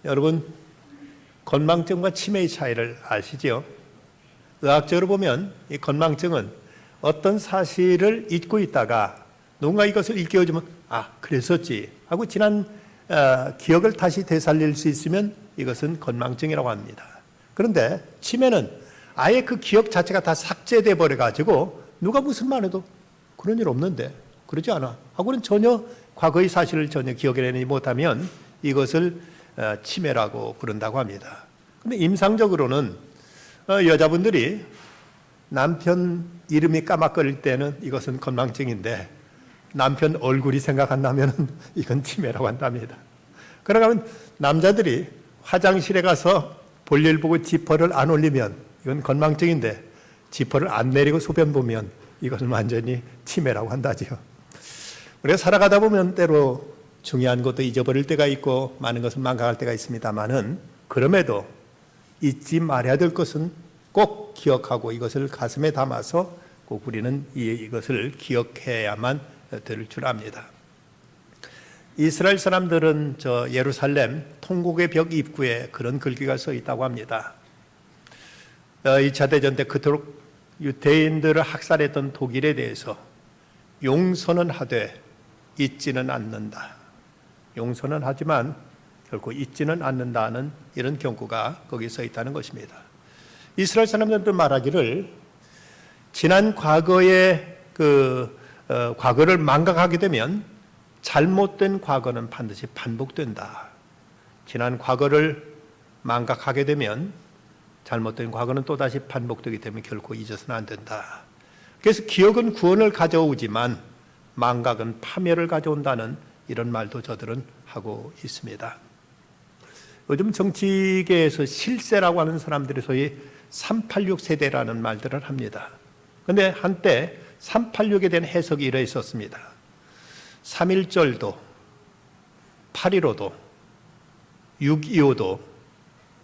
여러분, 건망증과 치매의 차이를 아시죠? 의학적으로 보면 이 건망증은 어떤 사실을 잊고 있다가 누군가 이것을 일깨워주면 그랬었지 하고 지난 기억을 다시 되살릴 수 있으면 이것은 건망증이라고 합니다. 그런데 치매는 아예 그 기억 자체가 다 삭제돼 버려가지고 누가 무슨 말 해도 그런 일 없는데 그러지 않아 하고는 전혀 과거의 사실을 전혀 기억해내지 못하면 이것을 치매라고 부른다고 합니다. 그런데 임상적으로는 여자분들이 남편 이름이 까막거릴 때는 이것은 건망증인데 남편 얼굴이 생각 안 나면 이건 치매라고 한답니다. 그러면 남자들이 화장실에 가서 볼일 보고 지퍼를 안 올리면 이건 건망증인데 지퍼를 안 내리고 소변 보면 이것은 완전히 치매라고 한다지요. 우리가 살아가다 보면 때로 중요한 것도 잊어버릴 때가 있고 많은 것을 망각할 때가 있습니다만은 그럼에도 잊지 말아야 될 것은 꼭 기억하고 이것을 가슴에 담아서 꼭 우리는 이것을 기억해야만 될 줄 압니다. 이스라엘 사람들은 저 예루살렘 통곡의 벽 입구에 그런 글귀가 써 있다고 합니다. 2차 대전 때 그토록 유대인들을 학살했던 독일에 대해서 용서는 하되 잊지는 않는다. 용서는 하지만 결코 잊지는 않는다는 이런 경고가 거기에 써 있다는 것입니다. 이스라엘 사람들도 말하기를 지난 과거의 과거를 망각하게 되면 잘못된 과거는 반드시 반복된다. 지난 과거를 망각하게 되면 잘못된 과거는 또다시 반복되기 때문에 결코 잊어서는 안 된다. 그래서 기억은 구원을 가져오지만 망각은 파멸을 가져온다는 이런 말도 저들은 하고 있습니다. 요즘 정치계에서 실세라고 하는 사람들이 소위 386 세대라는 말들을 합니다. 그런데 한때 386에 대한 해석이 이러했었습니다. 3.1절도 8.15도 6.25도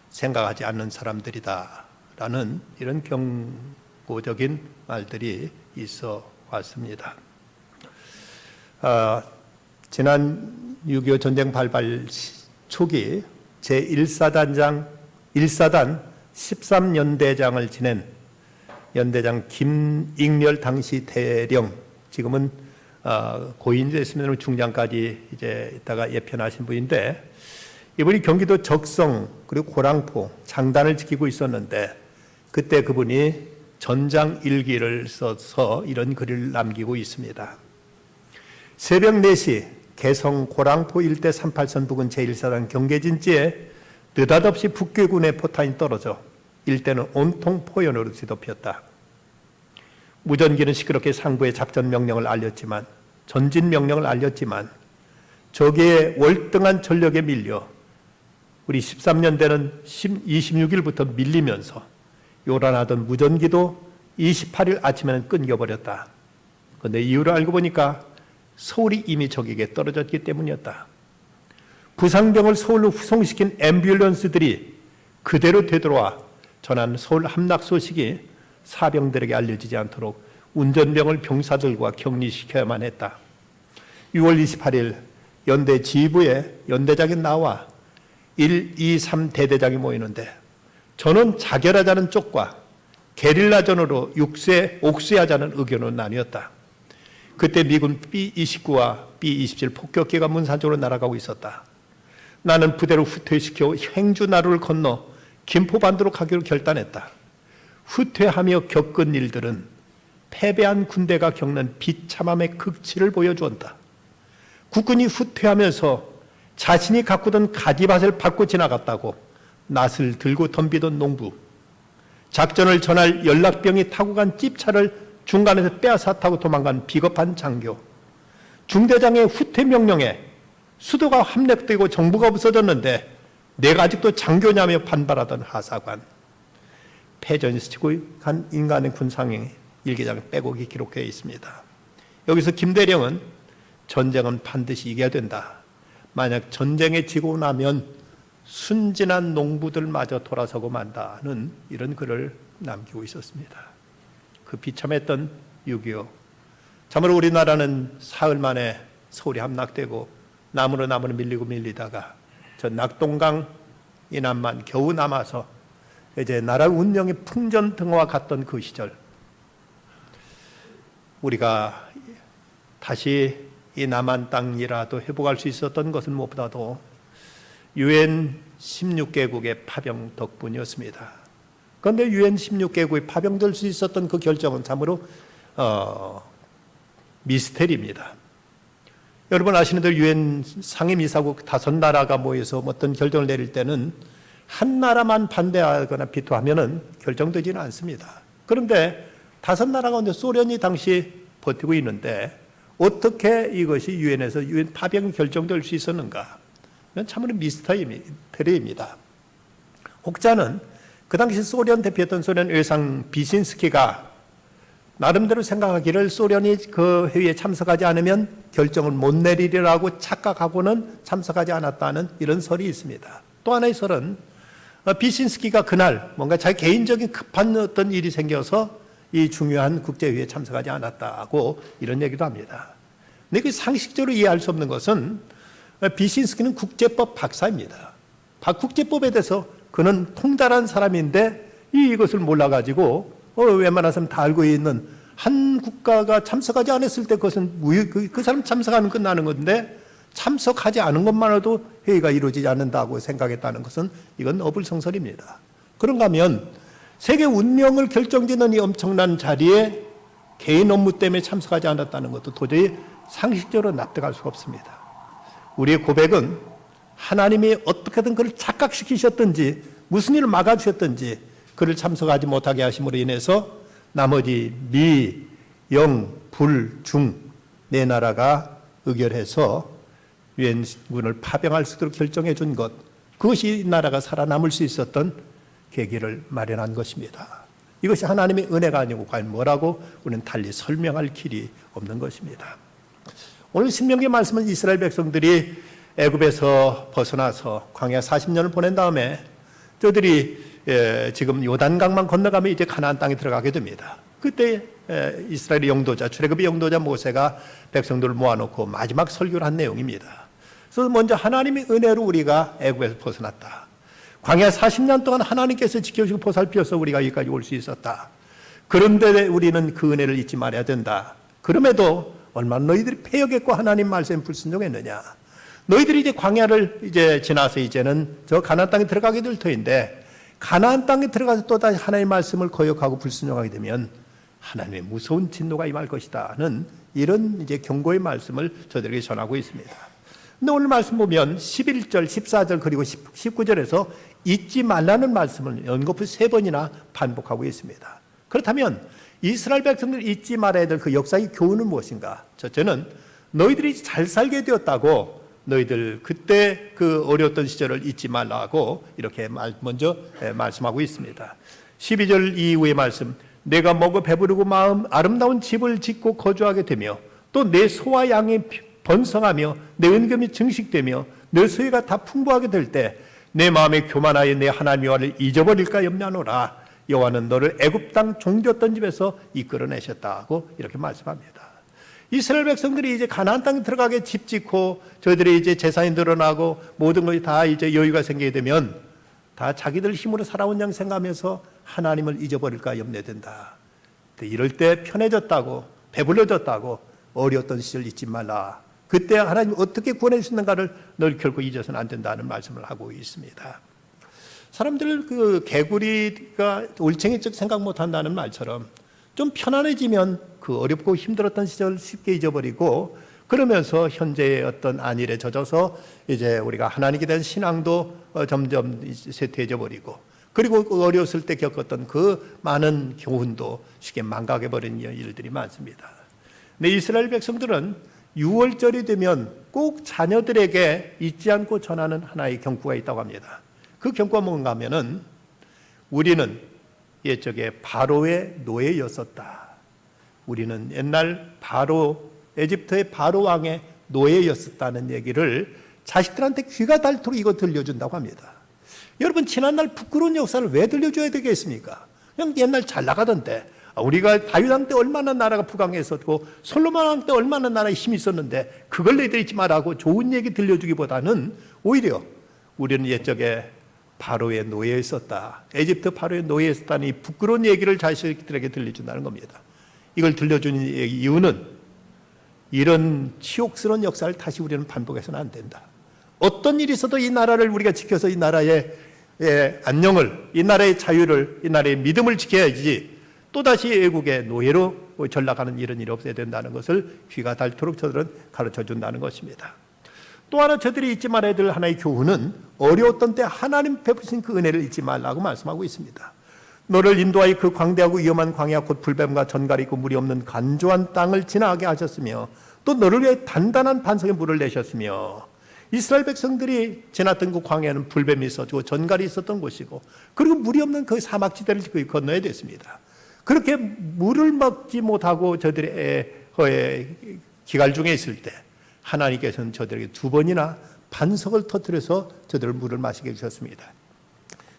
생각하지 않는 사람들이다 라는 이런 경고적인 말들이 있어 왔습니다. 지난 6.25 전쟁 발발 초기 제1사단 13연대장을 지낸 연대장 김익렬 당시 대령, 지금은 고인이 됐으면 중장까지 이제 있다가 예편하신 분인데, 이분이 경기도 적성 그리고 고랑포 장단을 지키고 있었는데 그때 그분이 전장 일기를 써서 이런 글을 남기고 있습니다. 새벽 4시 개성 고랑포 일대 38선 부근 제1사단 경계진지에 느닷없이 북괴군의 포탄이 떨어져 일대는 온통 포연으로 뒤덮였다. 무전기는 시끄럽게 상부에 작전 명령을 알렸지만, 전진 명령을 알렸지만 적의 월등한 전력에 밀려 우리 13년대는 26일부터 밀리면서 요란하던 무전기도 28일 아침에는 끊겨버렸다. 그런데 이유를 알고 보니까 서울이 이미 적에게 떨어졌기 때문이었다. 부상병을 서울로 후송시킨 앰뷸런스들이 그대로 되돌아와 전한 서울 함락 소식이 사병들에게 알려지지 않도록 운전병을 병사들과 격리시켜야만 했다. 6월 28일 연대 지휘부에 연대장이 나와 1, 2, 3 대대장이 모이는데 저는 자결하자는 쪽과 게릴라전으로 옥쇄하자는 의견으로 나뉘었다. 그때 미군 B-29와 B-27 폭격기가 문산 쪽으로 날아가고 있었다. 나는 부대를 후퇴시켜 행주나루를 건너 김포반도로 가기로 결단했다. 후퇴하며 겪은 일들은 패배한 군대가 겪는 비참함의 극치를 보여주었다. 국군이 후퇴하면서 자신이 가꾸던 가지밭을 밟고 지나갔다고 낫을 들고 덤비던 농부, 작전을 전할 연락병이 타고 간 찝차를 중간에서 빼앗아 타고 도망간 비겁한 장교, 중대장의 후퇴 명령에 수도가 함락되고 정부가 없어졌는데 내가 아직도 장교냐며 반발하던 하사관, 패전에서 치고 간 인간의 군상의 일기장에 빼곡히 기록되어 있습니다. 여기서 김대령은 전쟁은 반드시 이겨야 된다. 만약 전쟁에 지고 나면 순진한 농부들마저 돌아서고 만다는 이런 글을 남기고 있었습니다. 그 비참했던 6.25. 참으로 우리나라는 사흘 만에 서울이 함락되고 나무로 밀리고 밀리다가 저 낙동강 이남만 겨우 남아서 이제 나라 운명의 풍전등화와 같던 그 시절, 우리가 다시 이 남한 땅이라도 회복할 수 있었던 것은 무엇보다도 유엔 16개국의 파병 덕분이었습니다. 그런데 유엔 16개국이 파병될 수 있었던 그 결정은 참으로 미스테리입니다. 여러분 아시는 대로 유엔 상임이사국 5나라가 모여서 어떤 결정을 내릴 때는 한 나라만 반대하거나 비토하면은 결정되지는 않습니다. 그런데 5나라 가운데 소련이 당시 버티고 있는데 어떻게 이것이 유엔에서 유엔 파병이 결정될 수 있었는가? 이건 참으로 미스터리입니다. 혹자는 그 당시 소련 대표였던 소련 외상 비신스키가 나름대로 생각하기를 소련이 그 회의에 참석하지 않으면 결정을 못 내리리라고 착각하고는 참석하지 않았다는 이런 설이 있습니다. 또 하나의 설은 비신스키가 그날 뭔가 자기 개인적인 급한 어떤 일이 생겨서 이 중요한 국제회의에 참석하지 않았다고 이런 얘기도 합니다. 근데 그 상식적으로 이해할 수 없는 것은 비신스키는 국제법 박사입니다. 국제법에 대해서 그는 통달한 사람인데 이것을 몰라가지고 웬만한 다 알고 있는 한 국가가 참석하지 않았을 때 그것은 그 사람 참석하면 끝나는 건데 참석하지 않은 것만으로도 회의가 이루어지지 않는다고 생각했다는 것은 이건 어불성설입니다. 그런가 하면 세계 운명을 결정짓는 이 엄청난 자리에 개인 업무 때문에 참석하지 않았다는 것도 도저히 상식적으로 납득할 수가 없습니다. 우리의 고백은 하나님이 어떻게든 그를 착각시키셨든지 무슨 일을 막아주셨든지 그를 참석하지 못하게 하심으로 인해서 나머지 미, 영, 불, 중 네 나라가 의결해서 유엔군을 파병할 수 있도록 결정해 준 것, 그것이 이 나라가 살아남을 수 있었던 계기를 마련한 것입니다. 이것이 하나님의 은혜가 아니고 과연 뭐라고 우리는 달리 설명할 길이 없는 것입니다. 오늘 신명기 말씀은 이스라엘 백성들이 애굽에서 벗어나서 광야 40년을 보낸 다음에 저들이 지금 요단강만 건너가면 이제 가나안 땅에 들어가게 됩니다. 그때 이스라엘의 영도자, 출애굽의 영도자 모세가 백성들을 모아놓고 마지막 설교를 한 내용입니다. 그래서 먼저 하나님의 은혜로 우리가 애굽에서 벗어났다. 광야 40년 동안 하나님께서 지켜주시고 보살피셔서 우리가 여기까지 올 수 있었다. 그런데 우리는 그 은혜를 잊지 말아야 된다. 그럼에도 얼마나 너희들이 패역했고 하나님 말씀에 불순종했느냐. 너희들이 이제 광야를 이제 지나서 이제는 저 가나안 땅에 들어가게 될 터인데 가나안 땅에 들어가서 또다시 하나님의 말씀을 거역하고 불순종하게 되면 하나님의 무서운 진노가 임할 것이다는 이런 이제 경고의 말씀을 저들에게 전하고 있습니다. 근데 오늘 말씀 보면 11절, 14절 그리고 19절에서 잊지 말라는 말씀을 연거푸 3번이나 반복하고 있습니다. 그렇다면 이스라엘 백성들이 잊지 말아야 될 그 역사의 교훈은 무엇인가? 첫째는 너희들이 잘 살게 되었다고 너희들 그때 그 어려웠던 시절을 잊지 말라고 이렇게 먼저 말씀하고 있습니다. 12절 이후의 말씀, 내가 먹어 배부르고 마음 아름다운 집을 짓고 거주하게 되며 또 내 소와 양이 번성하며 내 은금이 증식되며 내 소유가 다 풍부하게 될 때 내 마음에 교만하여 내 하나님 여호와를 잊어버릴까 염려하노라. 여호와는 너를 애굽 땅 종되었던 집에서 이끌어내셨다고 이렇게 말씀합니다. 이스라엘 백성들이 이제 가나안 땅에 들어가게 집 짓고 저희들이 이제 재산이 늘어나고 모든 것이 다 이제 여유가 생기게 되면 다 자기들 힘으로 살아온 양 생각하면서 하나님을 잊어버릴까 염려된다. 이럴 때 편해졌다고 배불러졌다고 어려웠던 시절 잊지 말라. 그때 하나님 어떻게 구원해 주시는가를 널 결코 잊어서는 안 된다는 말씀을 하고 있습니다. 사람들 그 개구리가 올챙이적 생각 못한다는 말처럼 좀 편안해지면 그 어렵고 힘들었던 시절 쉽게 잊어버리고 그러면서 현재의 어떤 안일에 젖어서 이제 우리가 하나님에 대한 신앙도 점점 쇠퇴해져 버리고 그리고 어려웠을 때 겪었던 그 많은 교훈도 쉽게 망각해버리는 일들이 많습니다. 근데 이스라엘 백성들은 6월절이 되면 꼭 자녀들에게 잊지 않고 전하는 하나의 경구가 있다고 합니다. 그 경구가 뭔가 하면은 우리는 옛적에 바로의 노예였었다. 우리는 옛날 바로 에집트의 바로 왕의 노예였었다는 얘기를 자식들한테 귀가 닳도록 이거 들려준다고 합니다. 여러분 지난날 부끄러운 역사를 왜 들려줘야 되겠습니까? 그냥 옛날 잘 나가던데 우리가 다윗 왕 때 얼마나 나라가 부강했었고 솔로몬 왕 때 얼마나 나라에 힘이 있었는데 그걸 너희들 잊지 말라고 좋은 얘기 들려주기보다는 오히려 우리는 옛적에 바로의 노예에 있었다. 에집트 바로의 노예에 있었다니 부끄러운 얘기를 자식들에게 들려준다는 겁니다. 이걸 들려주는 이유는 이런 치욕스러운 역사를 다시 우리는 반복해서는 안 된다. 어떤 일이 있어도 이 나라를 우리가 지켜서 이 나라의 안녕을, 이 나라의 자유를, 이 나라의 믿음을 지켜야지 또다시 애국의 노예로 전락하는 이런 일이 없어야 된다는 것을 귀가 닳도록 저들은 가르쳐 준다는 것입니다. 또 하나 저들이 잊지 말아야 될 하나의 교훈은 어려웠던 때 하나님 베푸신 그 은혜를 잊지 말라고 말씀하고 있습니다. 너를 인도하여 그 광대하고 위험한 광야 곧 불뱀과 전갈이 있고 물이 없는 간조한 땅을 지나가게 하셨으며 또 너를 위해 단단한 반석의 물을 내셨으며 이스라엘 백성들이 지났던 그 광야는 불뱀이 있었고 전갈이 있었던 곳이고 그리고 물이 없는 그 사막지대를 건너야 됐습니다. 그렇게 물을 먹지 못하고 저들의 기갈 중에 있을 때 하나님께서는 저들에게 2번이나 반석을 터뜨려서 저들을 물을 마시게 해주셨습니다.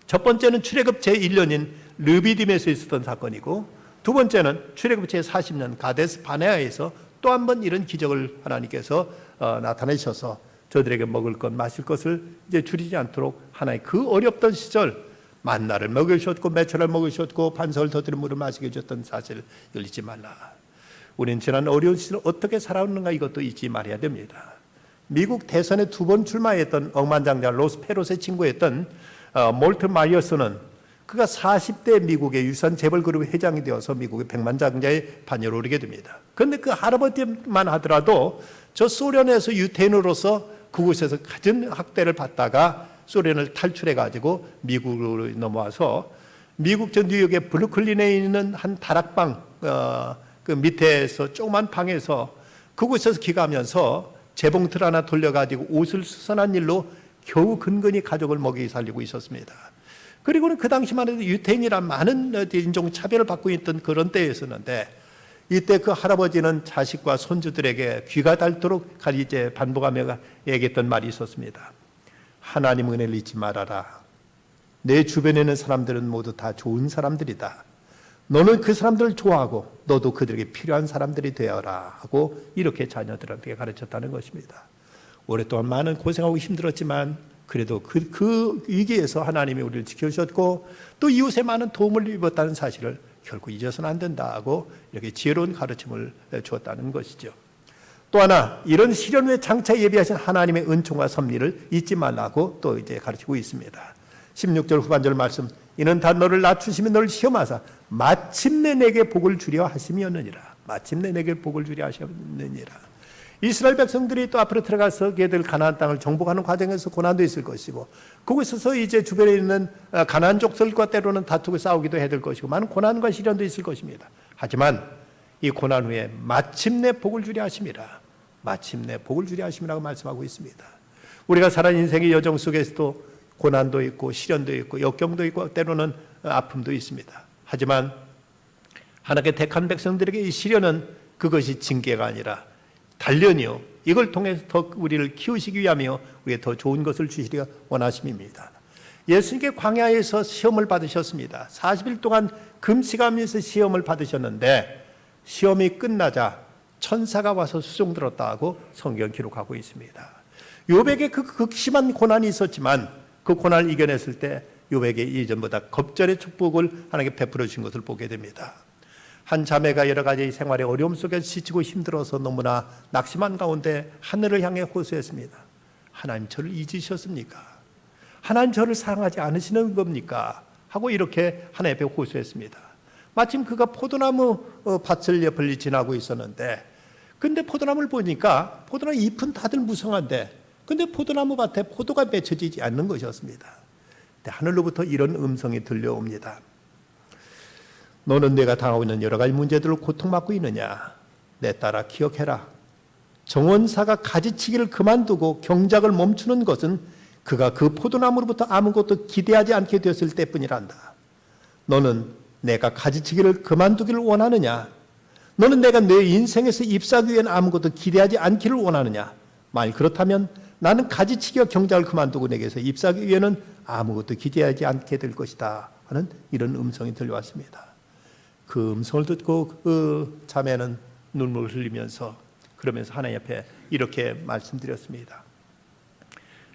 첫 번째는 출애굽 제1년인 르비딤에서 있었던 사건이고 두 번째는 출애굽 제40년 가데스 바네아에서 또 한 번 이런 기적을 하나님께서 나타내셔서 저들에게 먹을 것 마실 것을 이제 줄이지 않도록 하나의 그 어렵던 시절 만나를 먹으셨고 매초를 먹으셨고 반석을 터뜨려 물을 마시게 해줬던 사실을 잊지 말라. 우리는 지난 어려운 시절 어떻게 살아왔는가 이것도 잊지 말아야 됩니다. 미국 대선에 2번 출마했던 억만장자 로스 페롯의 친구였던 몰튼 마이어스는 그가 40대 미국의 유산 재벌 그룹 회장이 되어서 미국의 백만장자의 반열에 오르게 됩니다. 그런데 그 할아버지만 하더라도 저 소련에서 유태인으로서 그곳에서 갖은 학대를 받다가 소련을 탈출해가지고 미국으로 넘어와서 미국 저 뉴욕의 브루클린에 있는 한 다락방 그 밑에서 조그만 방에서 그곳에서 기가하면서 재봉틀 하나 돌려가지고 옷을 수선한 일로 겨우 근근히 가족을 먹이 살리고 있었습니다. 그리고는 그 당시만 해도 유태인이란 많은 인종차별을 받고 있던 그런 때였었는데 이때 그 할아버지는 자식과 손주들에게 귀가 닳도록 이제 반복하며 얘기했던 말이 있었습니다. 하나님 은혜를 잊지 말아라. 내 주변에 있는 사람들은 모두 다 좋은 사람들이다. 너는 그 사람들을 좋아하고 너도 그들에게 필요한 사람들이 되어라 하고 이렇게 자녀들한테 가르쳤다는 것입니다. 오랫동안 많은 고생하고 힘들었지만 그래도 그 위기에서 하나님이 우리를 지켜주셨고 또 이웃에 많은 도움을 입었다는 사실을 결코 잊어서는 안 된다고 이렇게 지혜로운 가르침을 주었다는 것이죠. 또 하나 이런 시련 후에 장차 예비하신 하나님의 은총과 섭리를 잊지 말라고 또 이제 가르치고 있습니다. 16절 후반절 말씀 이는 다 너를 낮추시며 너를 시험하사 마침내 내게 복을 주려 하심이었느니라. 마침내 내게 복을 주려 하셨느니라. 이스라엘 백성들이 또 앞으로 들어가서 걔들 가나안 땅을 정복하는 과정에서 고난도 있을 것이고 거기서 이제 주변에 있는 가나안 족속들과 때로는 다투고 싸우기도 해야 될 것이고 많은 고난과 시련도 있을 것입니다. 하지만 이 고난 후에 마침내 복을 주려 하심이라. 마침내 복을 주려 하심이라고 말씀하고 있습니다. 우리가 살아 인생의 여정 속에서도 고난도 있고 시련도 있고 역경도 있고 때로는 아픔도 있습니다. 하지만 하나님께 택한 백성들에게 이 시련은 그것이 징계가 아니라 단련이요. 이걸 통해서 더 우리를 키우시기 위하며 우리에게 더 좋은 것을 주시리가 원하심입니다. 예수님께 광야에서 시험을 받으셨습니다. 40일 동안 금식하면서 시험을 받으셨는데 시험이 끝나자 천사가 와서 수종 들었다고 성경 기록하고 있습니다. 욥에게 그 극심한 고난이 있었지만 그 고난을 이겨냈을 때 욥에게 이전보다 겁절의 축복을 하나님께 베풀어 주신 것을 보게 됩니다. 한 자매가 여러 가지 생활의 어려움 속에 지치고 힘들어서 너무나 낙심한 가운데 하늘을 향해 호소했습니다. 하나님 저를 잊으셨습니까? 하나님 저를 사랑하지 않으시는 겁니까? 하고 이렇게 하나님 앞에 호소했습니다. 마침 그가 포도나무 밭을 옆을 지나고 있었는데 근데 포도나무를 보니까 포도나무 잎은 다들 무성한데 근데 포도나무 밭에 포도가 맺혀지지 않는 것이었습니다. 하늘로부터 이런 음성이 들려옵니다. 너는 내가 당하고 있는 여러 가지 문제들을 고통받고 있느냐? 내 딸아 기억해라. 정원사가 가지치기를 그만두고 경작을 멈추는 것은 그가 그 포도나무로부터 아무것도 기대하지 않게 되었을 때뿐이란다. 너는 내가 가지치기를 그만두기를 원하느냐? 너는 내가 내 인생에서 잎사귀 위엔 아무것도 기대하지 않기를 원하느냐? 만일 그렇다면 나는 가지치기와 경작을 그만두고 내게서 잎사귀 위에는 아무것도 기대하지 않게 될 것이다 하는 이런 음성이 들려왔습니다. 그 음성을 듣고 그 자매는 눈물을 흘리면서 그러면서 하나님 앞에 이렇게 말씀드렸습니다.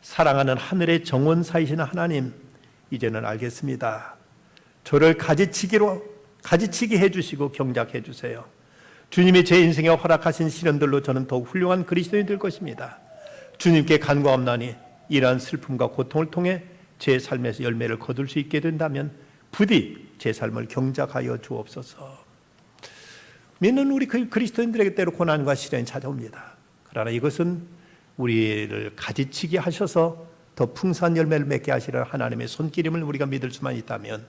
사랑하는 하늘의 정원사이신 하나님, 이제는 알겠습니다. 저를 가지치기 해주시고 경작해 주세요. 주님이 제 인생에 허락하신 시련들로 저는 더욱 훌륭한 그리스도인이 될 것입니다. 주님께 간구하옵나니 이러한 슬픔과 고통을 통해 제 삶에서 열매를 거둘 수 있게 된다면 부디 제 삶을 경작하여 주옵소서. 믿는 우리 그리스도인들에게 때로 고난과 시련이 찾아옵니다. 그러나 이것은 우리를 가지치기 하셔서 더 풍성한 열매를 맺게 하시는 하나님의 손길임을 우리가 믿을 수만 있다면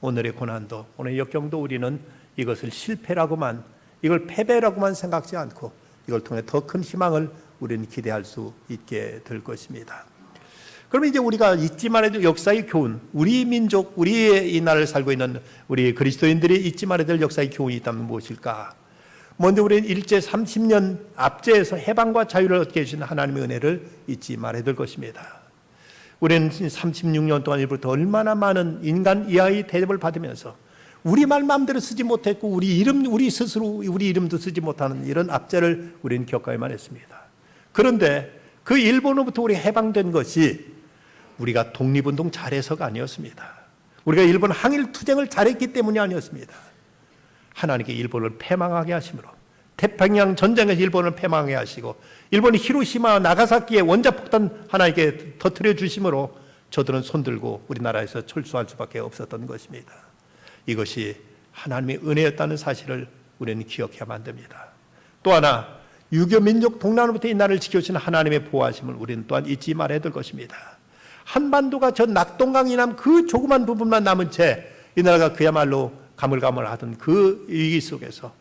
오늘의 고난도, 오늘의 역경도 우리는 이것을 실패라고만, 이걸 패배라고만 생각지 않고 이걸 통해 더 큰 희망을 우리는 기대할 수 있게 될 것입니다. 그러면 이제 우리가 잊지 말아야 될 역사의 교훈, 우리 민족, 우리의 이 나라를 살고 있는 우리 그리스도인들이 잊지 말아야 될 역사의 교훈이 있다면 무엇일까? 먼저 우리는 일제 30년 압제에서 해방과 자유를 얻게 해주신 하나님의 은혜를 잊지 말아야 될 것입니다. 우리는 36년 동안 일부터 얼마나 많은 인간 이하의 대접을 받으면서 우리 말 마음대로 쓰지 못했고 우리 스스로 우리 이름도 쓰지 못하는 이런 압제를 우리는 겪어야만 했습니다. 그런데 그 일본으로부터 우리 해방된 것이 우리가 독립운동 잘해서가 아니었습니다. 우리가 일본 항일투쟁을 잘했기 때문이 아니었습니다. 하나님께 일본을 패망하게 하심으로, 태평양 전쟁에서 일본을 패망하게 하시고 일본이 히로시마 나가사키에 원자폭탄 하나에게 터뜨려 주심으로 저들은 손들고 우리나라에서 철수할 수밖에 없었던 것입니다. 이것이 하나님의 은혜였다는 사실을 우리는 기억해야만 됩니다. 또 하나, 유교 민족 동란으로부터 이 나라를 지켜주신 하나님의 보호하심을 우리는 또한 잊지 말아야 될 것입니다. 한반도가 저 낙동강 이남 그 조그만 부분만 남은 채 이 나라가 그야말로 가물가물하던 그 위기 속에서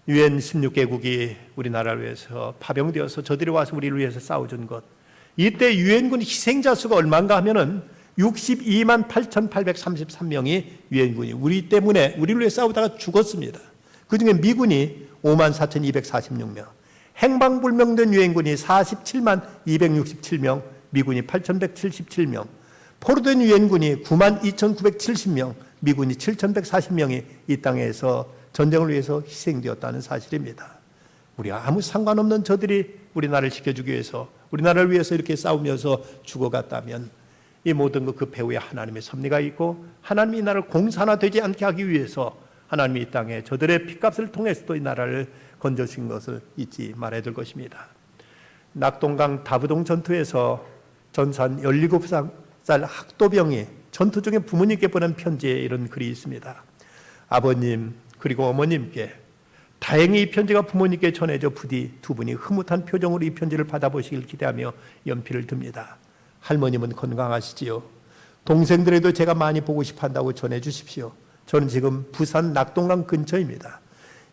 UN 16개국이 우리나라를 위해서 파병되어서 저들이 와서 우리를 위해서 싸워준 것, 이때 유엔군 희생자 수가 얼마인가 하면은 62만 8,833명이 유엔군이 우리 때문에 우리를 위해 싸우다가 죽었습니다. 그 중에 미군이 5만 4,246명, 행방불명된 유엔군이 47만 267명, 미군이 8,177명, 포로된 유엔군이 9만 2,970명, 미군이 7,140명이 이 땅에서 전쟁을 위해서 희생되었다는 사실입니다. 우리가 아무 상관없는 저들이 우리나라를 지켜주기 위해서, 우리나라를 위해서 이렇게 싸우면서 죽어갔다면 이 모든 것 그 배후에 하나님의 섭리가 있고 하나님이 이 나라를 공산화되지 않게 하기 위해서 하나님이 이 땅에 저들의 피값을 통해서도 이 나라를 건져주신 것을 잊지 말아야 될 것입니다. 낙동강 다부동 전투에서 전산 17살 학도병이 전투 중에 부모님께 보낸 편지에 이런 글이 있습니다. 아버님 그리고 어머님께 다행히 이 편지가 부모님께 전해져 부디 두 분이 흐뭇한 표정으로 이 편지를 받아보시길 기대하며 연필을 듭니다. 할머님은 건강하시지요? 동생들에도 제가 많이 보고 싶어 한다고 전해주십시오. 저는 지금 부산 낙동강 근처입니다.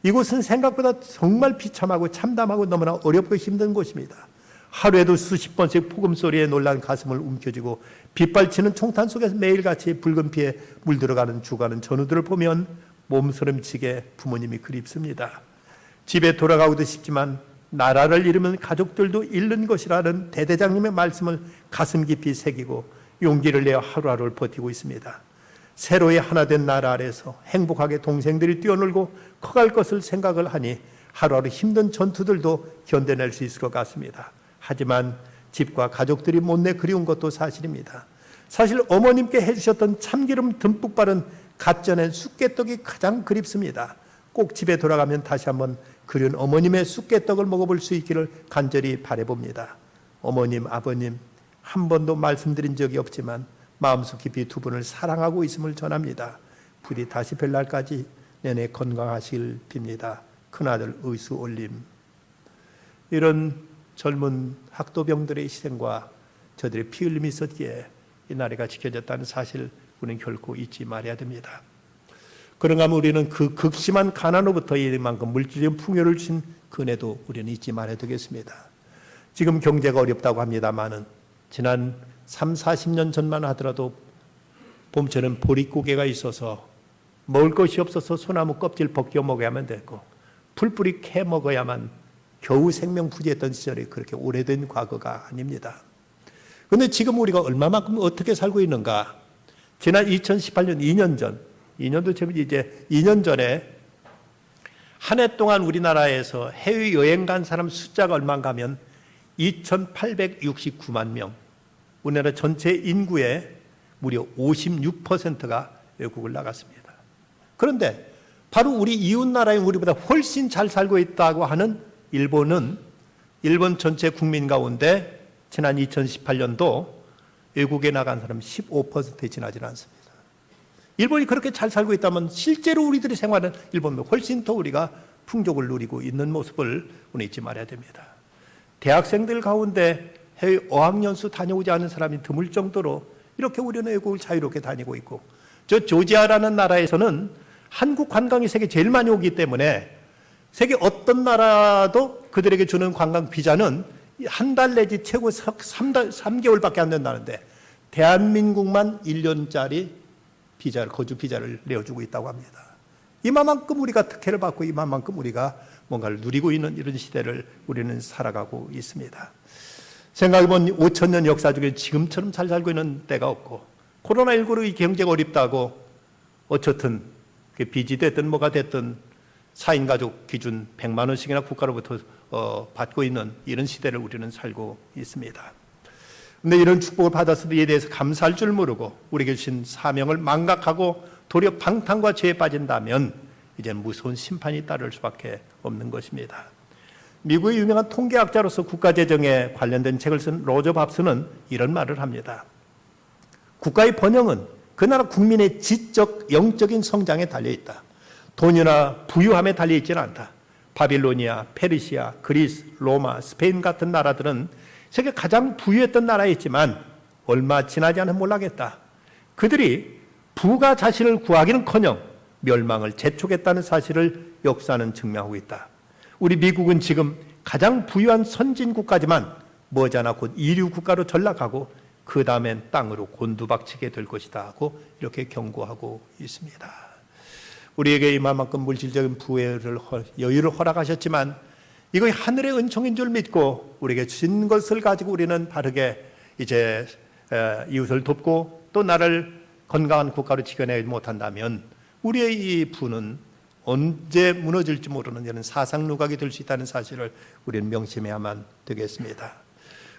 이곳은 생각보다 정말 비참하고 참담하고 너무나 어렵고 힘든 곳입니다. 하루에도 수십 번씩 폭음 소리에 놀란 가슴을 움켜쥐고 빗발치는 총탄 속에서 매일같이 붉은 피에 물들어가는 죽어가는 전우들을 보면 몸서림치게 부모님이 그립습니다. 집에 돌아가고도 싶지만 나라를 잃으면 가족들도 잃는 것이라는 대대장님의 말씀을 가슴 깊이 새기고 용기를 내어 하루하루를 버티고 있습니다. 새로이 하나 된 나라 아래서 행복하게 동생들이 뛰어놀고 커갈 것을 생각을 하니 하루하루 힘든 전투들도 견뎌낼 수 있을 것 같습니다. 하지만 집과 가족들이 못내 그리운 것도 사실입니다. 사실 어머님께 해주셨던 참기름 듬뿍 바른 갓 쪄낸 쑥개떡이 가장 그립습니다. 꼭 집에 돌아가면 다시 한번 그리운 어머님의 쑥개떡을 먹어볼 수 있기를 간절히 바라봅니다. 어머님, 아버님 한 번도 말씀드린 적이 없지만 마음속 깊이 두 분을 사랑하고 있음을 전합니다. 부디 다시 뵐 날까지 내내 건강하시길 빕니다. 큰아들 의수 올림. 이런 젊은 학도병들의 희생과 저들의 피 흘림이 있었기에 이 나라가 지켜졌다는 사실 우리는 결코 잊지 말아야 됩니다. 그런가 하면 우리는 그 극심한 가난으로부터 이만큼 물질적인 풍요를 주신 은혜도 우리는 잊지 말아야 되겠습니다. 지금 경제가 어렵다고 합니다마는 지난 3, 40년 전만 하더라도 봄철은 보릿고개가 있어서 먹을 것이 없어서 소나무 껍질 벗겨 먹어야만 됐고 풀뿌리 캐 먹어야만 겨우 생명 부지했던 시절이 그렇게 오래된 과거가 아닙니다. 그런데 지금 우리가 얼마만큼 어떻게 살고 있는가? 지난 2018년 2년 전, 2년도 이제 2년 전에 한 해 동안 우리나라에서 해외여행 간 사람 숫자가 얼마인가 하면 2,869만 명. 우리나라 전체 인구의 무려 56%가 외국을 나갔습니다. 그런데 바로 우리 이웃 나라인 우리보다 훨씬 잘 살고 있다고 하는 일본 전체 국민 가운데 지난 2018년도 외국에 나간 사람 15%에 지나지 않습니다. 일본이 그렇게 잘 살고 있다면 실제로 우리들이 생활하는 일본보다 훨씬 더 우리가 풍족을 누리고 있는 모습을 우리 잊지 말아야 됩니다. 대학생들 가운데 해외 어학연수 다녀오지 않은 사람이 드물 정도로 이렇게 우리는 외국을 자유롭게 다니고 있고, 저 조지아라는 나라에서는 한국 관광이 세계 제일 많이 오기 때문에 세계 어떤 나라도 그들에게 주는 관광 비자는 한 달 내지 최고 3개월밖에 안 된다는데 대한민국만 1년짜리 거주 비자를 내어주고 있다고 합니다. 이만큼 우리가 특혜를 받고 이만큼 우리가 뭔가를 누리고 있는 이런 시대를 우리는 살아가고 있습니다. 생각해보면 5,000년 역사 중에 지금처럼 잘 살고 있는 때가 없고, 코로나19로 이 경제가 어렵다고 어쨌든 빚이 됐든 뭐가 됐든 4인 가족 기준 100만 원씩이나 국가로부터 받고 있는 이런 시대를 우리는 살고 있습니다. 그런데 이런 축복을 받았을 때에 대해서 감사할 줄 모르고 우리에게 주신 사명을 망각하고 도리어 방탕과 죄에 빠진다면 이제 무서운 심판이 따를 수밖에 없는 것입니다. 미국의 유명한 통계학자로서 국가재정에 관련된 책을 쓴 로저 밥스는 이런 말을 합니다. 국가의 번영은 그 나라 국민의 지적, 영적인 성장에 달려있다. 돈이나 부유함에 달려있지는 않다. 바빌로니아, 페르시아, 그리스, 로마, 스페인 같은 나라들은 세계 가장 부유했던 나라였지만 얼마 지나지 않으면 몰락했다. 그들이 부가 자신을 구하기는커녕 멸망을 재촉했다는 사실을 역사는 증명하고 있다. 우리 미국은 지금 가장 부유한 선진국가지만 머지않아 곧 이류 국가로 전락하고 그 다음엔 땅으로 곤두박치게 될 것이다 하고 이렇게 경고하고 있습니다. 우리에게 이만큼 물질적인 여유를 허락하셨지만 이거 하늘의 은총인 줄 믿고 우리에게 주신 것을 가지고 우리는 바르게 이제 이웃을 돕고 또 나를 건강한 국가로 지켜내지 못한다면 우리의 이 부는 언제 무너질지 모르는 이런 사상 누각이 될 수 있다는 사실을 우리는 명심해야만 되겠습니다.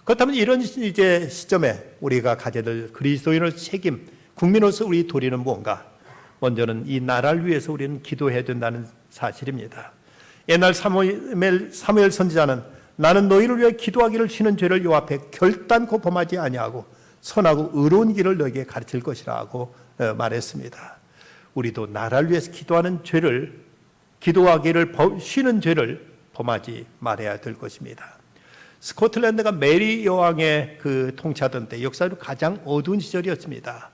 그렇다면 이런 이제 시점에 우리가 가져야 될 그리스도인의 책임, 국민으로서 우리 도리는 뭔가? 먼저는 이 나라를 위해서 우리는 기도해야 된다는 사실입니다. 옛날 사무엘 선지자는 나는 너희를 위해 기도하기를 쉬는 죄를 여 앞에 결단코 범하지 아니하고 선하고 의로운 길을 너에게 가르칠 것이라고 말했습니다. 우리도 나라를 위해서 기도하기를 쉬는 죄를 범하지 말아야 될 것입니다. 스코틀랜드가 메리 여왕의 통치하던 때 역사로 가장 어두운 시절이었습니다.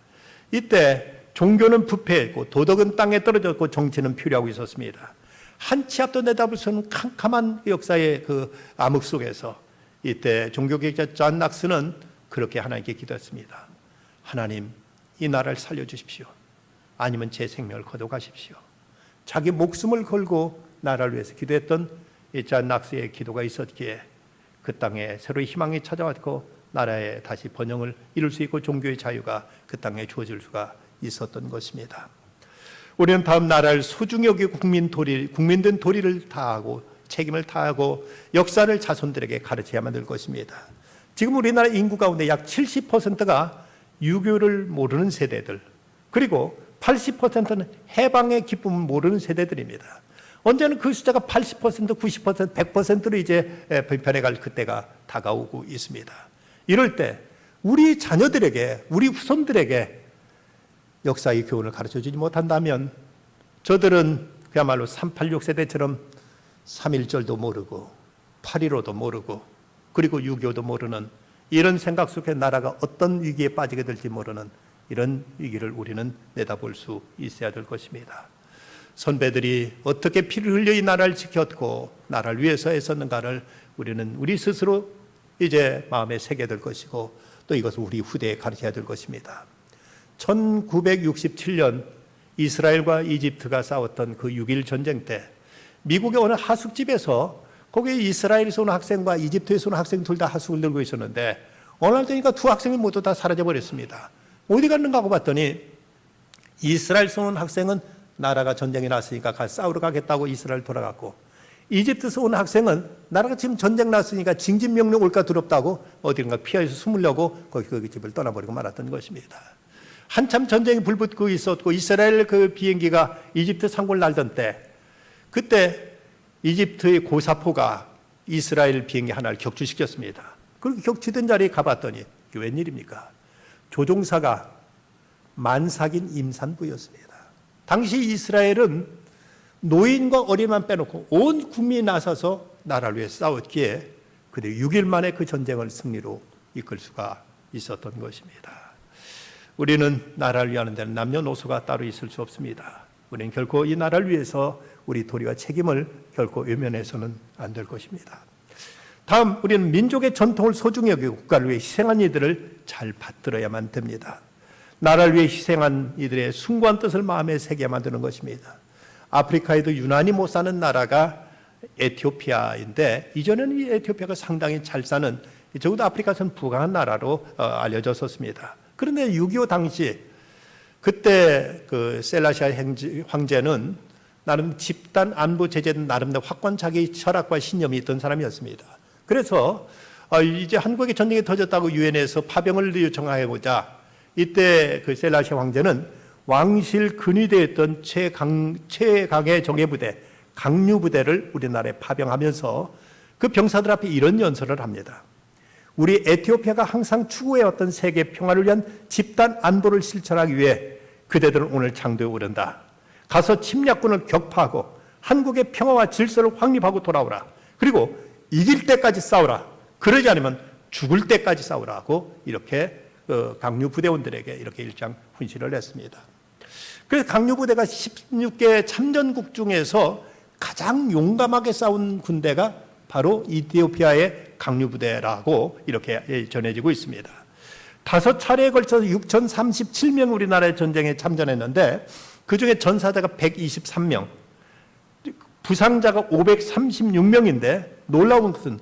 이때 종교는 부패했고 도덕은 땅에 떨어졌고 정치는 표류하고 있었습니다. 한 치 앞도 내다볼 수 없는 캄캄한 역사의 암흑 속에서 이때 종교개혁자 존 낙스는 그렇게 하나님께 기도했습니다. 하나님, 이 나라를 살려주십시오. 아니면 제 생명을 거둬가십시오. 자기 목숨을 걸고 나라를 위해서 기도했던 이 존 낙스의 기도가 있었기에 그 땅에 새로운 희망이 찾아왔고 나라에 다시 번영을 이룰 수 있고 종교의 자유가 그 땅에 주어질 수가 있었던 것입니다. 우리는 다음 나라를 소중히 여기고 국민된 도리를 다하고 책임을 다하고 역사를 자손들에게 가르쳐야만 될 것입니다. 지금 우리나라 인구 가운데 약 70%가 유교를 모르는 세대들, 그리고 80%는 해방의 기쁨을 모르는 세대들입니다. 언제는 그 숫자가 80%, 90%, 100%로 이제 변해갈 그때가 다가오고 있습니다. 이럴 때 우리 자녀들에게, 우리 후손들에게 역사의 교훈을 가르쳐주지 못한다면 저들은 그야말로 386 세대처럼 3.1절도 모르고 8.15도 모르고 그리고 6.25도 모르는 이런 생각 속에 나라가 어떤 위기에 빠지게 될지 모르는 이런 위기를 우리는 내다볼 수 있어야 될 것입니다. 선배들이 어떻게 피를 흘려 이 나라를 지켰고 나라를 위해서 애썼는가를 우리는 우리 스스로 이제 마음에 새게 될 것이고 또 이것을 우리 후대에 가르쳐야 될 것입니다. 1967년 이스라엘과 이집트가 싸웠던 그 6.1 전쟁 때 미국의 어느 하숙집에서 거기에 이스라엘에서 온 학생과 이집트에서 온 학생 둘 다 하숙을 들고 있었는데 어느 날 되니까 두 학생이 모두 다 사라져 버렸습니다. 어디 갔는가 하고 봤더니 이스라엘에서 온 학생은 나라가 전쟁이 났으니까 싸우러 가겠다고 이스라엘 돌아갔고 이집트에서 온 학생은 나라가 지금 전쟁 났으니까 징집명령 올까 두렵다고 어디론가 피해서 숨으려고 거기 집을 떠나버리고 말았던 것입니다. 한참 전쟁이 불붙고 있었고 이스라엘 그 비행기가 이집트 상공을 날던 때, 그때 이집트의 고사포가 이스라엘 비행기 하나를 격추시켰습니다. 그리고 격추된 자리에 가봤더니 이게 웬일입니까? 조종사가 만삭인 임산부였습니다. 당시 이스라엘은 노인과 어린이만 빼놓고 온 국민이 나서서 나라를 위해 싸웠기에 그들이 6일 만에 그 전쟁을 승리로 이끌 수가 있었던 것입니다. 우리는 나라를 위하는 데는 남녀노소가 따로 있을 수 없습니다. 우리는 결코 이 나라를 위해서 우리 도리와 책임을 결코 외면해서는 안 될 것입니다. 다음, 우리는 민족의 전통을 소중히 여기고 국가를 위해 희생한 이들을 잘 받들어야만 됩니다. 나라를 위해 희생한 이들의 숭고한 뜻을 마음에 새게 만드는 것입니다. 아프리카에도 유난히 못 사는 나라가 에티오피아인데, 이전에는 이 에티오피아가 상당히 잘 사는, 적어도 아프리카에서는 부강한 나라로 알려졌었습니다. 그런데 6.25 당시 그때 그 셀라시아 황제는 나름 집단 안보 제재는 나름대로 확고한 자기 철학과 신념이 있던 사람이었습니다. 그래서 이제 한국의 전쟁이 터졌다고 유엔에서 파병을 요청하고자 이때 그 셀라시아 황제는 왕실 근위대에 있던 최강의 정예부대, 강류부대를 우리나라에 파병하면서 그 병사들 앞에 이런 연설을 합니다. 우리 에티오피아가 항상 추구해왔던 세계 평화를 위한 집단 안보를 실천하기 위해 그대들은 오늘 장도에 오른다. 가서 침략군을 격파하고 한국의 평화와 질서를 확립하고 돌아오라. 그리고 이길 때까지 싸우라. 그러지 않으면 죽을 때까지 싸우라고 이렇게 강류 부대원들에게 이렇게 일장 훈시를 했습니다. 그래서 강류 부대가 16개 참전국 중에서 가장 용감하게 싸운 군대가 바로 이티오피아의 강류 부대라고 이렇게 전해지고 있습니다. 5차례에 걸쳐서 6,037명 우리나라의 전쟁에 참전했는데 그중에 전사자가 123명, 부상자가 536명인데 놀라운 것은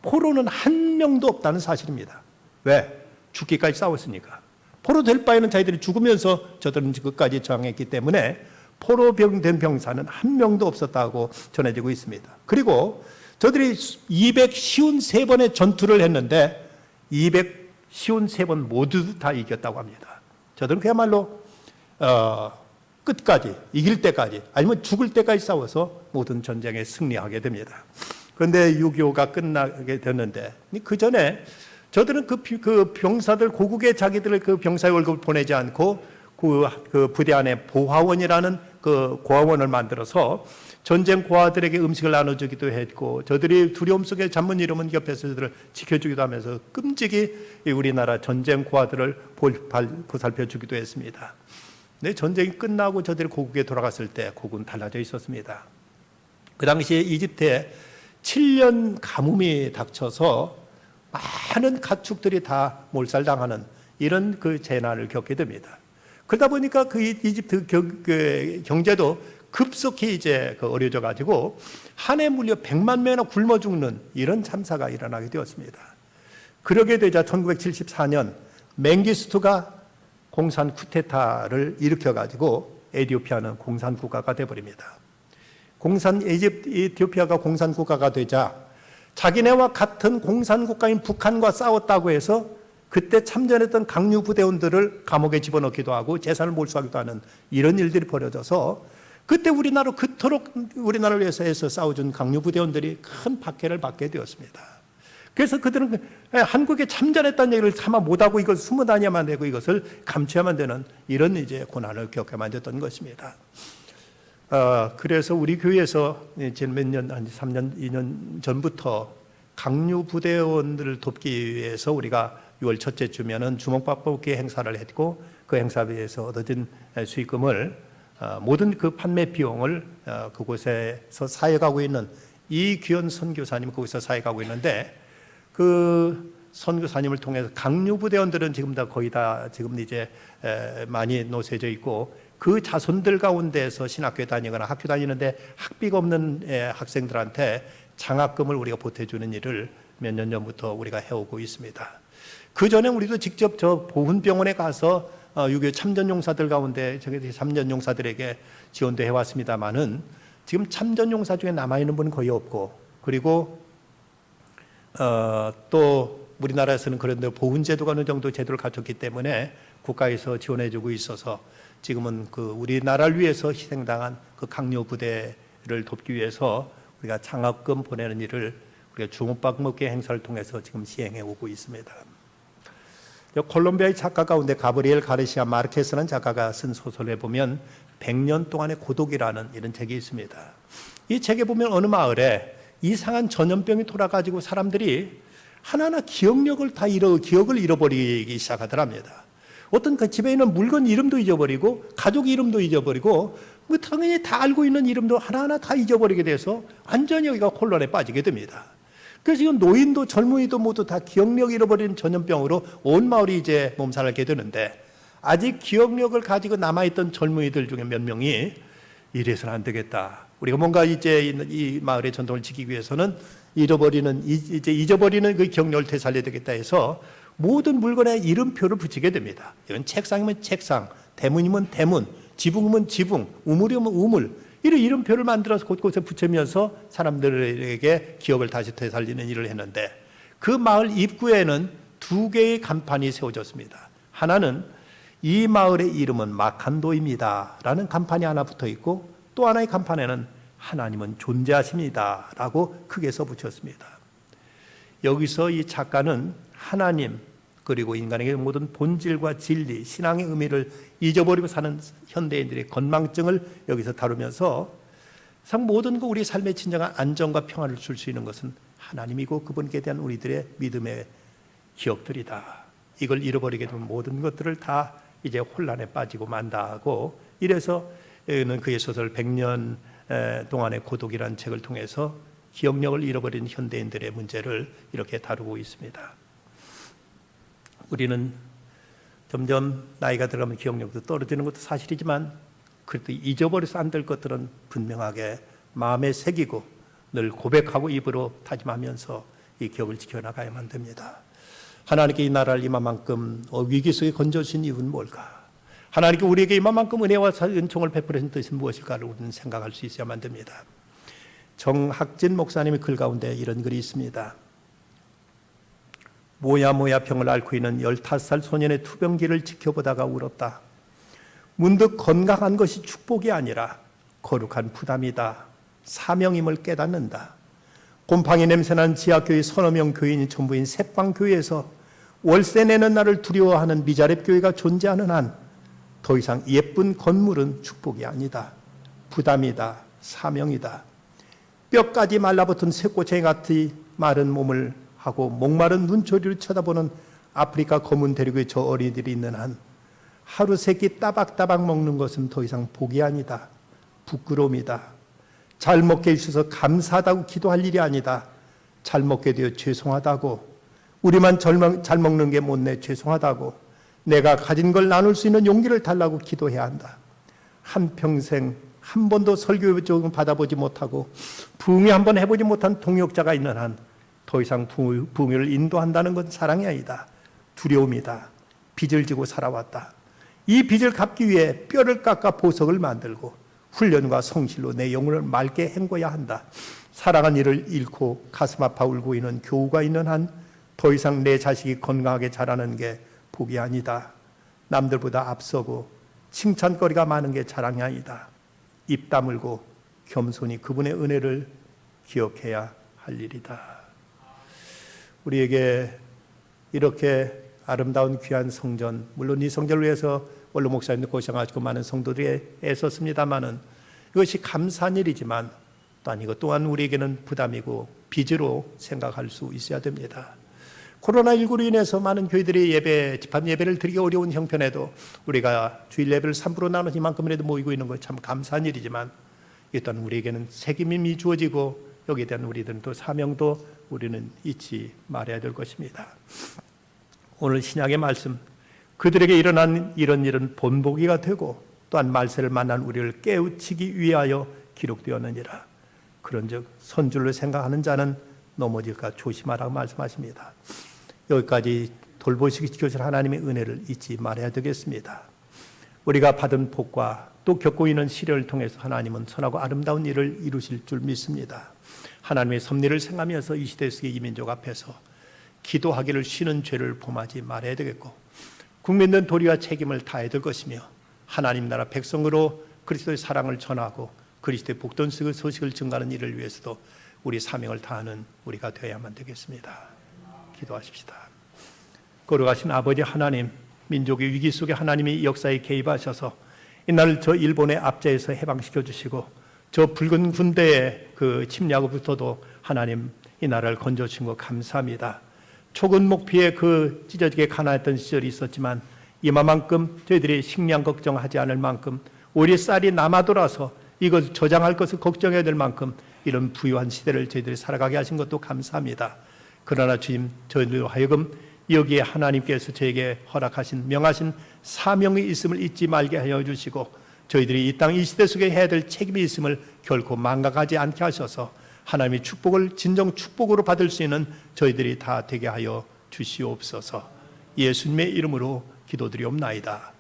포로는 한 명도 없다는 사실입니다. 왜? 죽기까지 싸웠으니까. 포로 될 바에는 자기들이 죽으면서 저들은 끝까지 저항했기 때문에 포로된 병사는 한 명도 없었다고 전해지고 있습니다. 그리고 저들이 253번의 전투를 했는데 253번 모두 다 이겼다고 합니다. 저들은 그야말로 끝까지, 이길 때까지 아니면 죽을 때까지 싸워서 모든 전쟁에 승리하게 됩니다. 그런데 6.25가 끝나게 됐는데 그 전에 저들은 그 병사들, 고국에 자기들을 그 병사의 월급을 보내지 않고 그 부대 안에 보화원이라는 그 고아원을 만들어서 전쟁 고아들에게 음식을 나눠주기도 했고, 저들이 두려움 속에 잠 못 이루면 옆에서 저들을 지켜주기도 하면서 끔찍이 우리나라 전쟁 고아들을 보살펴주기도 했습니다. 근데 전쟁이 끝나고 저들이 고국에 돌아갔을 때 고국은 달라져 있었습니다. 그 당시에 이집트에 7년 가뭄이 닥쳐서 많은 가축들이 다 몰살당하는 이런 그 재난을 겪게 됩니다. 그러다 보니까 그 이집트 경제도 급속히 이제 어려져 가지고 한 해 무려 100만 명이나 굶어 죽는 이런 참사가 일어나게 되었습니다. 그러게 되자 1974년 맹기스투가 공산 쿠데타를 일으켜 가지고 에티오피아는 공산 국가가 돼 버립니다. 에티오피아가 공산 국가가 되자 자기네와 같은 공산 국가인 북한과 싸웠다고 해서 그때 참전했던 강류 부대원들을 감옥에 집어넣기도 하고 재산을 몰수하기도 하는 이런 일들이 벌어져서 그때 그토록 우리나라를 위해서 해서 싸워준 강류 부대원들이 큰 박해를 받게 되었습니다. 그래서 그들은 한국에 참전했다는 얘기를 차마 못하고 이걸 숨어 다녀야만 되고 이것을 감춰야만 되는 이런 이제 고난을 겪게 됐던 것입니다. 그래서 우리 교회에서 지난 몇 년, 한 3년, 2년 전부터 강류 부대원들을 돕기 위해서 우리가 6월 첫째 주면은 주먹밥 뽑기 행사를 했고 그 행사비에서 얻어진 수익금을 모든 그 판매 비용을 그곳에서 사역하고 있는 이규현 선교사님 거기서 사역하고 있는데 그 선교사님을 통해서 강류 부대원들은 지금 다 거의 다 지금 이제 많이 노세져 있고 그 자손들 가운데서 신학교에 다니거나 학교 다니는데 학비가 없는 학생들한테 장학금을 우리가 보태주는 일을 몇 년 전부터 우리가 해오고 있습니다. 그 전에 우리도 직접 저 보훈병원에 가서 6.25 참전용사들 가운데 저기 3년 용사들에게 지원도 해왔습니다만은 지금 참전용사 중에 남아있는 분은 거의 없고 그리고 또 우리나라에서는 그런데 보훈제도가 어느 정도 제도를 갖췄기 때문에 국가에서 지원해주고 있어서 지금은 그 우리나라를 위해서 희생당한 그 강요 부대를 돕기 위해서 우리가 장학금 보내는 일을 우리가 주먹밥 행사를 통해서 지금 시행해 오고 있습니다. 콜롬비아의 작가 가운데 가브리엘 가르시아 마르케스라는 작가가 쓴 소설에 보면 100년 동안의 고독이라는 이런 책이 있습니다. 이 책에 보면 어느 마을에 이상한 전염병이 돌아가지고 사람들이 하나하나 기억을 잃어버리기 시작하더랍니다. 어떤 그 집에 있는 물건 이름도 잊어버리고 가족 이름도 잊어버리고 뭐 당연히 다 알고 있는 이름도 하나하나 다 잊어버리게 돼서 완전히 여기가 혼란에 빠지게 됩니다. 그래서 지금 노인도 젊은이도 모두 다 기억력 잃어버린 전염병으로 온 마을이 이제 몸살게 되는데, 아직 기억력을 가지고 남아있던 젊은이들 중에 몇 명이 이래서는 안 되겠다. 우리가 뭔가 이제 이 마을의 전통을 지키기 위해서는 잊어버리는 그 기억력을 되살려야 되겠다 해서 모든 물건에 이름표를 붙이게 됩니다. 이건 책상이면 책상, 대문이면 대문, 지붕이면 지붕, 우물이면 우물, 이런 이름표를 만들어서 곳곳에 붙이면서 사람들에게 기억을 다시 되살리는 일을 했는데, 그 마을 입구에는 2개의 간판이 세워졌습니다. 하나는 이 마을의 이름은 마칸도입니다 라는 간판이 하나 붙어 있고, 또 하나의 간판에는 하나님은 존재하십니다 라고 크게 써붙였습니다. 여기서 이 작가는 하나님 그리고 인간에게 모든 본질과 진리, 신앙의 의미를 잊어버리고 사는 현대인들의 건망증을 여기서 다루면서 모든 우리 삶의 진정한 안정과 평화를 줄 수 있는 것은 하나님이고 그분께 대한 우리들의 믿음의 기억들이다. 이걸 잃어버리게 되면 모든 것들을 다 이제 혼란에 빠지고 만다고, 이래서 여기는 그의 소설 100년 동안의 고독이라는 책을 통해서 기억력을 잃어버린 현대인들의 문제를 이렇게 다루고 있습니다. 우리는 점점 나이가 들어가면 기억력도 떨어지는 것도 사실이지만, 그래도 잊어버려서 안 될 것들은 분명하게 마음에 새기고 늘 고백하고 입으로 다짐하면서 이 기억을 지켜나가야만 됩니다. 하나님께 이 나라를 이만큼 위기 속에 건져주신 이유는 뭘까? 하나님께 우리에게 이만큼 은혜와 은총을 베풀으신 뜻은 무엇일까를 우리는 생각할 수 있어야만 됩니다. 정학진 목사님의 글 가운데 이런 글이 있습니다. 모야 병을 앓고 있는 15살 소년의 투병기를 지켜보다가 울었다. 문득 건강한 것이 축복이 아니라 거룩한 부담이다. 사명임을 깨닫는다. 곰팡이 냄새난 지하교회 서너 명 교인이 전부인 새빵교회에서 월세 내는 나를 두려워하는 미자립 교회가 존재하는 한 더 이상 예쁜 건물은 축복이 아니다. 부담이다. 사명이다. 뼈까지 말라붙은 쇠꼬챙이 같이 마른 몸을 하고 목마른 눈초리를 쳐다보는 아프리카 검은 대륙의 저 어린이들이 있는 한 하루 세 끼 따박따박 먹는 것은 더 이상 복이 아니다. 부끄러움이다. 잘 먹게 해주셔서 감사하다고 기도할 일이 아니다. 잘 먹게 되어 죄송하다고, 우리만 잘 먹는 게 못내 죄송하다고, 내가 가진 걸 나눌 수 있는 용기를 달라고 기도해야 한다. 한평생 한 번도 설교 조금 받아보지 못하고 부흥회 한 번 해보지 못한 동역자가 있는 한 더 이상 부흥회를 인도한다는 건 사랑이 아니다. 두려움이다. 빚을 지고 살아왔다. 이 빚을 갚기 위해 뼈를 깎아 보석을 만들고 훈련과 성실로 내 영혼을 맑게 헹궈야 한다. 사랑한 이를 잃고 가슴 아파 울고 있는 교우가 있는 한 더 이상 내 자식이 건강하게 자라는 게 복이 아니다. 남들보다 앞서고 칭찬거리가 많은 게 자랑이 아니다. 입 다물고 겸손히 그분의 은혜를 기억해야 할 일이다. 우리에게 이렇게 아름다운 귀한 성전, 물론 이 성전을 위해서 원로 목사님도 고생하시고 많은 성도들이 애썼습니다마는 이것이 감사한 일이지만 또한 이것 또한 우리에게는 부담이고 빚으로 생각할 수 있어야 됩니다. 코로나19로 인해서 많은 교회들이 집합 예배를 드리기 어려운 형편에도 우리가 주일 예배를 3% 나눠서 이만큼이라도 모이고 있는 것 참 감사한 일이지만, 일단 우리에게는 책임이 주어지고 여기에 대한 우리들은 또 사명도 우리는 잊지 말아야 될 것입니다. 오늘 신약의 말씀, 그들에게 일어난 이런 일은 본보기가 되고 또한 말세를 만난 우리를 깨우치기 위하여 기록되었느니라. 그런즉 선줄로 생각하는 자는 넘어질까 조심하라고 말씀하십니다. 여기까지 돌보시기 지켜주신 하나님의 은혜를 잊지 말아야 되겠습니다. 우리가 받은 복과 또 겪고 있는 시련을 통해서 하나님은 선하고 아름다운 일을 이루실 줄 믿습니다. 하나님의 섭리를 생각하면서 이 시대 속의 이민족 앞에서 기도하기를 쉬는 죄를 범하지 말아야 되겠고, 국민들은 도리와 책임을 다해야 될 것이며 하나님 나라 백성으로 그리스도의 사랑을 전하고 그리스도의 복된 소식을 증가하는 일을 위해서도 우리 사명을 다하는 우리가 되어야만 되겠습니다. 기도하십시다. 거룩하신 아버지 하나님, 민족의 위기 속에 하나님이 역사에 개입하셔서 이날 저 일본의 압제에서 해방시켜 주시고 저 붉은 군대의 그 침략으로부터도 하나님 이 나라를 건져주신 것 감사합니다. 초근 목피에 그 찢어지게 가난했던 시절이 있었지만 이만큼 저희들이 식량 걱정하지 않을 만큼 오히려 쌀이 남아 돌아서 이것 저장할 것을 걱정해야 될 만큼 이런 부유한 시대를 저희들이 살아가게 하신 것도 감사합니다. 그러나 주님, 저희들 하여금 여기에 하나님께서 저에게 허락하신 명하신 사명이 있음을 잊지 말게 하여 주시고 저희들이 이 땅 이 시대 속에 해야 될 책임이 있음을 결코 망각하지 않게 하셔서 하나님의 축복을 진정 축복으로 받을 수 있는 저희들이 다 되게 하여 주시옵소서. 예수님의 이름으로 기도드리옵나이다.